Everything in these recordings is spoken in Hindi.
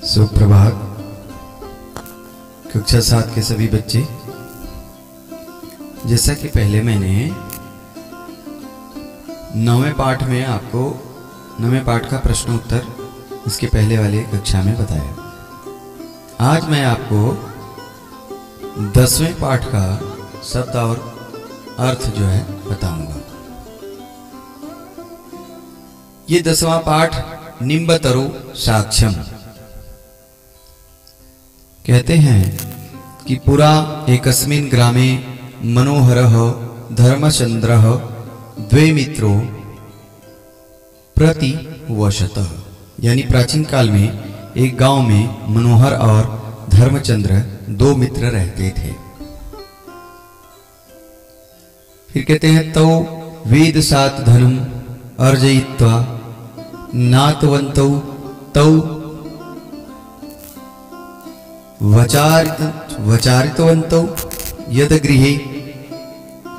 सुप्रभात। कक्षा 7 के सभी बच्चे, जैसा कि पहले मैंने 9वें पाठ में आपको 9वें पाठ का प्रश्न उत्तर इसके पहले वाले कक्षा में बताया, आज मैं आपको 10वें पाठ का शब्द और अर्थ जो है बताऊंगा। ये 10वां पाठ निम्बतरु साक्ष्यम कहते हैं कि पुरा एकस्मिन् ग्रामे मनोहरः धर्मचन्द्रः द्वे मित्रो प्रतिवशतः, यानी प्राचीन काल में एक गांव में मनोहर और धर्मचंद्र दो मित्र रहते थे। फिर कहते हैं तौ वेद सात धनम अर्जयित्वा नातवन्तौ तौ वचारितवन्तौ यद गृहे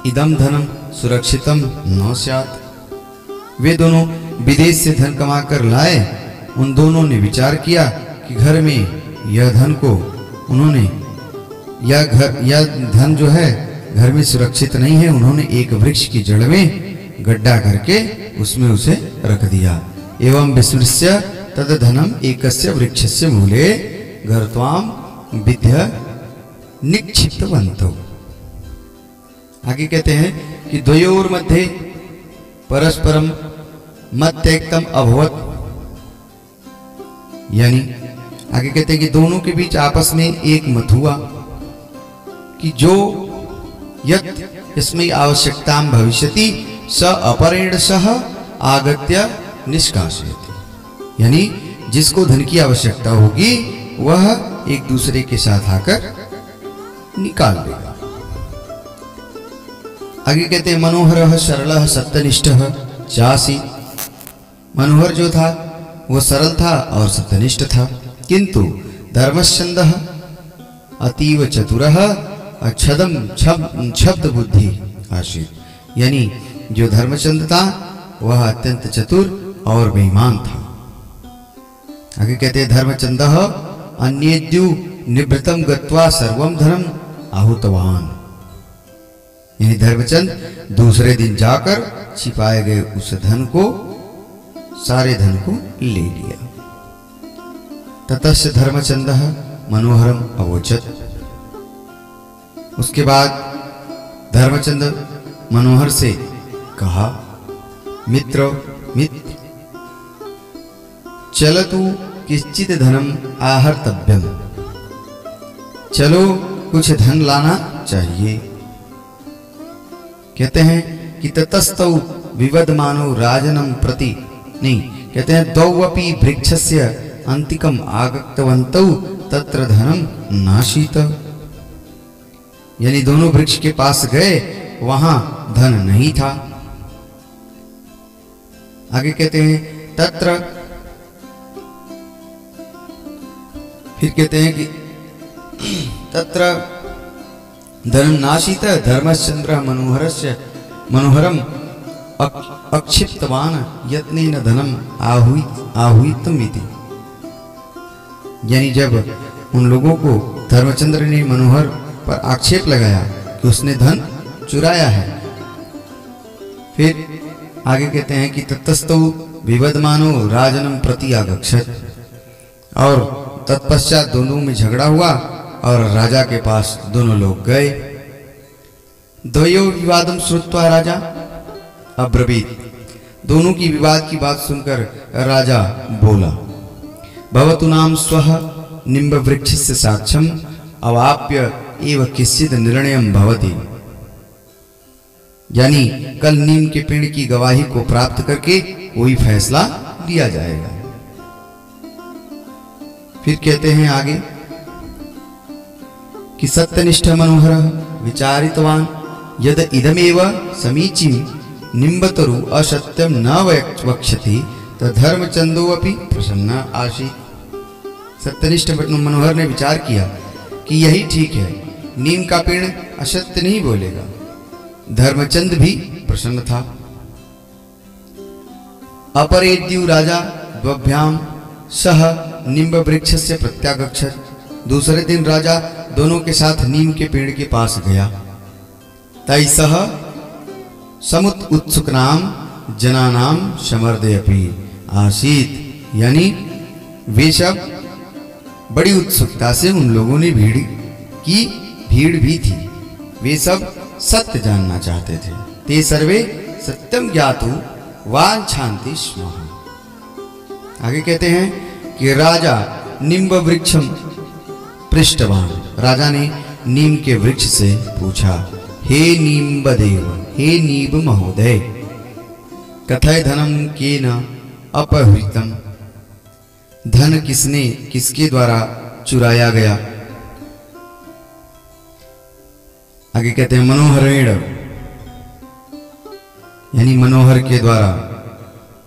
इदम धनम सुरक्षितम न स्यात्। वे दोनों विदेश से धन कमाकर लाए। उन दोनों ने विचार किया कि घर में यह धन को उन्होंने यह धन जो है घर में सुरक्षित नहीं है। उन्होंने एक वृक्ष की जड़ में गड्ढा करके उसमें उसे रख दिया। एवं विस्मृश्य तद धनम एकस्य वृक्षस्य मूले गर्त्वाम विद्या निक्षिप्तवन्तौ। आगे कहते हैं कि द्वयोर मध्ये परस्परम मत्यक्तम अभवत्, यानी आगे कहते हैं कि दोनों के बीच आपस में एक मत हुआ कि जो यत् इसमें आवश्यकता भविष्यति स अपरेण सह आगत्य निष्कासयति, यानी जिसको धन की आवश्यकता होगी वह एक दूसरे के साथ आकर निकाल देगा। आगे कहते हैं मनोहर सरल सत्यनिष्ठ चासी। मनोहर जो था वो सरल था और सत्यनिष्ठ था, किंतु धर्मचंद अतीव चतुर छदम छब्द बुद्धि आशीत, यानी जो धर्मचंद था वह अत्यंत चतुर और बेईमान था। आगे कहते हैं धर्मचंद अन्येद्यु निवृत्तम गत्वा सर्वम धनम आहुतवान, यानी धर्मचंद दूसरे दिन जाकर छिपाए गए उस धन को, सारे धन को ले लिया। ततस्य धर्मचंद मनोहरम अवोचत। उसके बाद धर्मचंद मनोहर से कहा, मित्र चलतु किंचित धनम आहर्तव्यम, चलो कुछ धन लाना चाहिए। कहते हैं कि ततस्तौ विवदमानो राजनम प्रति, नहीं कहते हैं द्वौपि वृक्षस्य अंतिकम आगतवन्तौ तत्र धनम नाशीत, यानी दोनों वृक्ष के पास गए, वहां धन नहीं था। आगे कहते हैं तत्र, फिर कहते हैं कि तत्र धनम नाशीत धर्मचंद्र मनोहरम अक्षिप्तवान यत्नेन धनम आहुतमिति, यानी जब उन लोगों को धर्मचंद्र ने मनोहर पर आक्षेप लगाया कि उसने धन चुराया है। फिर आगे कहते हैं कि ततस्तौ विवदमानो राजनम प्रति आगच्छत, और तत्पश्चात दोनों में झगड़ा हुआ और राजा के पास दोनों लोग गए। द्वयो विवादम श्रुत्वा राजा अब्रवीत, दोनों की विवाद की बात सुनकर राजा बोला, भवतु नाम स्वः निम्ब वृक्षस्य साक्ष्यम अवाप्य एव किंचित् निर्णयम भवति, यानी कल नीम के पेड़ की गवाही को प्राप्त करके कोई फैसला लिया जाएगा। फिर कहते हैं आगे कि सत्यनिष्ठ मनोहर विचारितवान यद इदमेव समीचीम निम्बतरु असत्यम न वक्ष्यति तद्धर्मचंदो अपि प्रसन्न आसीत्। सत्यनिष्ठ मनोहर ने विचार किया कि यही ठीक है, नीम का पेड़ असत्य नहीं बोलेगा। धर्मचंद भी प्रसन्न था। अपरेद्यु राजा द्वभ्याम सह निम्ब वृक्ष से प्रत्यागच्छत्। दूसरे दिन राजा दोनों के साथ नीम के पेड़ के पास गया। तैसह समुत उत्सुकनाम जनानाम समर्दयपि आसीत, यानी वे सब बड़ी उत्सुकता से उन लोगों ने भीड़ भी थी। वे सब सत्य जानना चाहते थे। ते सर्वे सत्यम ज्ञातु वांछन्ति स्म। आगे कहते हैं कि राजा निम्ब वृक्षम पृष्ठवान। राजा ने नीम के वृक्ष से पूछा, हे नीम्बदेव, हे नीब महोदय, कथय धनम केन अपहृतम। धन किसके द्वारा चुराया गया। आगे कहते हैं मनोहरेण, यानी मनोहर के द्वारा।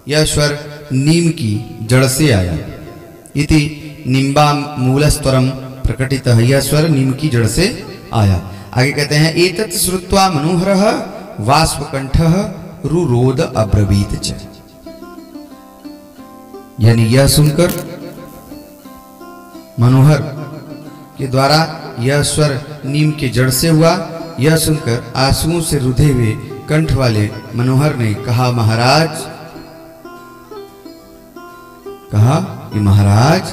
यह स्वर नीम की जड़ से आया। इति निम्बा मूलस्वरम प्रकटितः। यह स्वर नीम की जड़ से आया। आगे कहते हैं एतत् श्रुत्वा मनोहरः वाष्पकंठः रुरोद अब्रवीत च। यानी यह सुनकर मनोहर के द्वारा यह स्वर नीम के जड़ से हुआ। यह सुनकर आंसुओं से रुधे हुए कंठ वाले मनोहर ने कहा, कि महाराज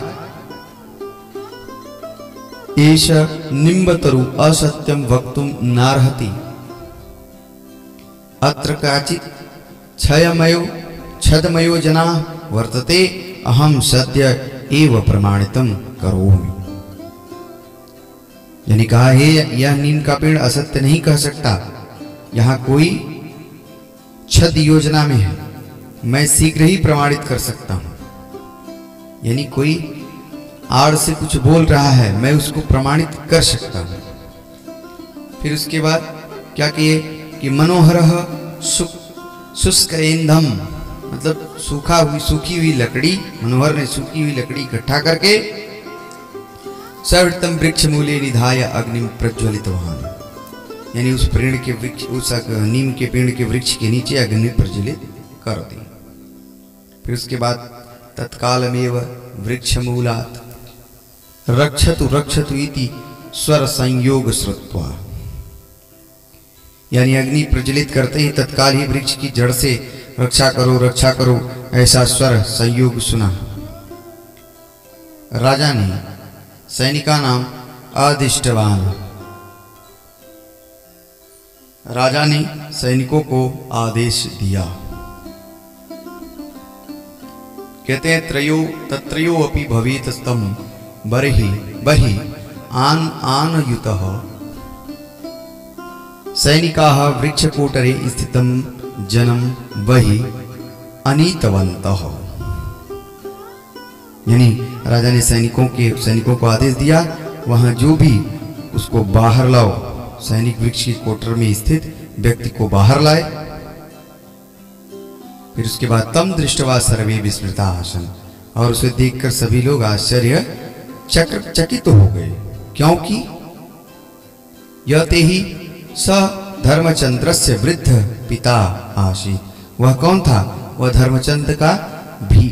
एष निम्बतरु असत्यम वक्तुम नार्हति। अत्र काचित् छदमयो जना वर्तते, अहम सद्य एव प्रमाणितम करोमि। यानी कहा, हे यह नीम का पेड़ असत्य नहीं कह सकता। यहाँ कोई छद योजना में है, मैं शीघ्र ही प्रमाणित कर सकता हूं। यानी कोई आड़ से कुछ बोल रहा है, मैं उसको प्रमाणित कर सकता हूं। फिर उसके बाद क्या किए कि मनोहरः शुष्क ईंधम, मतलब सूखी हुई लकड़ी, मनोहर ने सूखी हुई लकड़ी इकट्ठा करके सवृतम वृक्ष मूले निधाय अग्नि प्रज्वलितवान। यानी उस पेड़ के वृक्ष, उस नीम के पेड़ के वृक्ष के नीचे अग्नि प्रज्वलित कर दी। फिर उसके बाद तत्कालमेव वृक्ष मूलात् रक्षतु रक्षतु इति स्वर संयोग श्रुत्वा। यानी अग्नि प्रज्वलित करते ही तत्काल ही वृक्ष की जड़ से रक्षा करो ऐसा स्वर संयोग सुना। राजा ने सैनिका नाम आदिष्टवान। राजा ने सैनिकों को आदेश दिया। कहते हैं तत्रयो अपि भवेत स्तम बहि आनयुतः सैनिकाः वृक्षकोटरे स्थितं जनम बहि अनीतवन्तः। यानी राजा ने सैनिकों को आदेश दिया, वहां जो भी उसको बाहर लाओ, सैनिक वृक्ष की कोटर में स्थित व्यक्ति को बाहर लाए। फिर उसके बाद तम दृष्टवा सर्वे विस्मृता आसन, और उसे देखकर सभी लोग आश्चर्य चकित हो गए, क्योंकि यते ही स धर्मचंद्रस्य वृद्ध पिता आसीत। वह कौन था? वह धर्मचंद्र का भी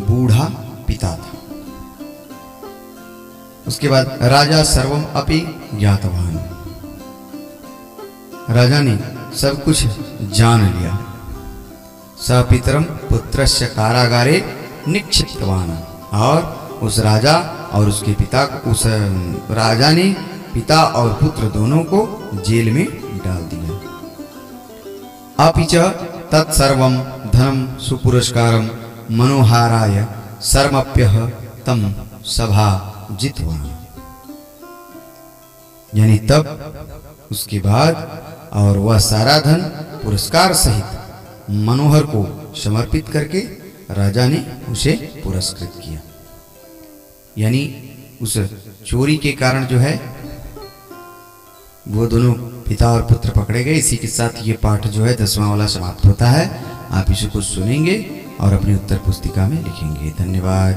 बूढ़ा पिता था। उसके बाद राजा सर्वम अपि ज्ञातवान। राजा ने सब कुछ जान लिया। सपितरम पुत्रस्य कारागारे निक्षिप्तवान, और उस राजा और उसके पिता को, उस राजा ने पिता और पुत्र दोनों को जेल में डाल दिया। अपि च तत्सर्वं धनम सुपुरस्कारम मनोहाराय सर्मप्यः तम सभा जितवान। यानी तब उसके बाद और वह सारा धन पुरस्कार सहित मनोहर को समर्पित करके राजा ने उसे पुरस्कृत किया। यानी उस चोरी के कारण जो है वो दोनों पिता और पुत्र पकड़े गए। इसी के साथ ये पाठ जो है 10वां वाला समाप्त होता है। आप इसे कुछ सुनेंगे और अपनी उत्तर पुस्तिका में लिखेंगे। धन्यवाद।